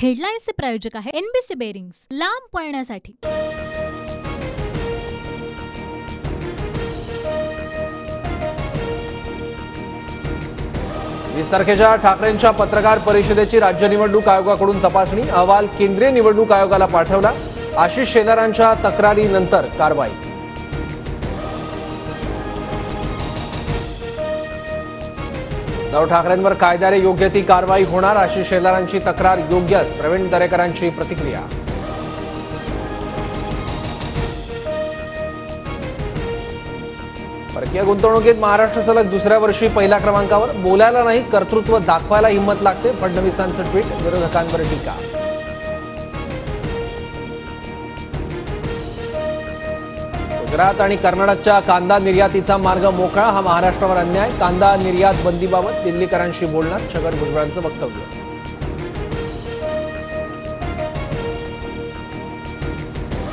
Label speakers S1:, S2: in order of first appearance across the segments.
S1: हेडलाईन्सचे प्रायोजक आहे NBC bearings, लांब पळण्यासाठी।
S2: 20 तारखेच्या ठाकरेंच्या पत्रकार परिषदेची राज्य निवडणूक आयोगाकडून तपासणी, अहवाल केंद्रीय निवडणूक आयोगाला पाठवला। आशिष शेलारांच्या तक्रारीनंतर कारवाई। उद्धव ठाकरेंवर कायद्याने योग्य ती कारवाई होणार, आशिष शेलारांची तक्रार योग्यच, प्रवीण दरेकरांची प्रतिक्रिया। परकीय गुंतवणुकीत महाराष्ट्र सलग दुसऱ्या वर्षी पहिल्या क्रमांकावर, बोलायला नाही कर्तृत्व दाखवायला हिंमत लागते, फडणवीसांचं ट्विट, विरोधकांवर टीका। गुजरात आणि कर्नाटकच्या कांदा निर्यातीचा मार्ग मोकळा, हा महाराष्ट्रावर अन्याय, कांदा निर्यात बंदीबाबत दिल्लीकरांशी बोलणार, छगन भुजबळांचं वक्तव्य।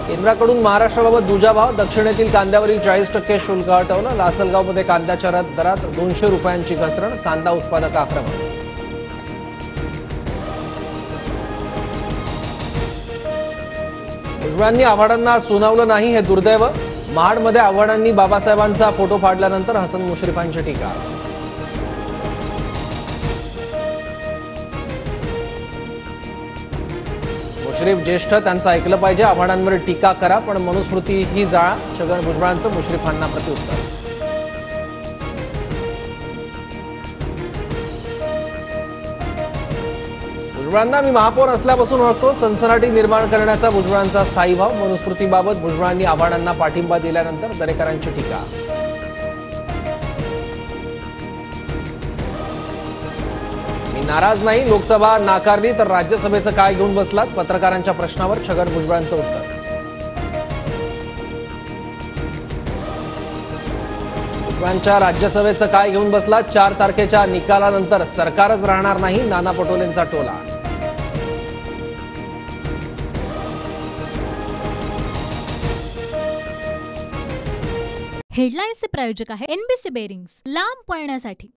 S2: केंद्राकडून महाराष्ट्राबाबत दुजाभाव, दक्षिणेतील कांद्यावरील 40% शुल्क हटवलं, लासलगावमध्ये कांद्याच्या दरात 200 रुपयांची घसरण, कांदा उत्पादक आक्रमक। भुजबळांनी आव्हाडांना सुनावलं नाही हे दुर्दैव, महाडमध्ये आव्हाडांनी बाबासाहेबांचा फोटो फाडल्यानंतर हसन मुश्रीफांची टीका। मुश्रीफ ज्येष्ठ, त्यांचं ऐकलं पाहिजे, आव्हाडांवर टीका करा पण मनुस्मृती ही जाळा, छगन भुजबळांचं मुश्रीफांना प्रत्युत्तर। भुजबळांना मी महापौर असल्यापासून ओळखतो, सनसनाटी निर्माण करण्याचा भुजबळांचा स्थायी भाव, मनुस्मृतीबाबत भुजबळांनी आव्हाडांना पाठिंबा दिल्यानंतर दरेकरांची टीका। मी नाराज नाही, लोकसभा नाकारली तर राज्यसभेचं काय घेऊन बसलात, पत्रकारांच्या प्रश्नावर छगन भुजबळांचं उत्तर। भुजबळांच्या राज्यसभेचं काय घेऊन बसलात, 4 तारखेच्या निकालानंतर सरकारच राहणार नाही, नाना पटोलेंचा टोला।
S1: हेडलाईन्सचे प्रायोजक आहे एनबीसी बेरिंग्स, लांब पळण्यासाठी।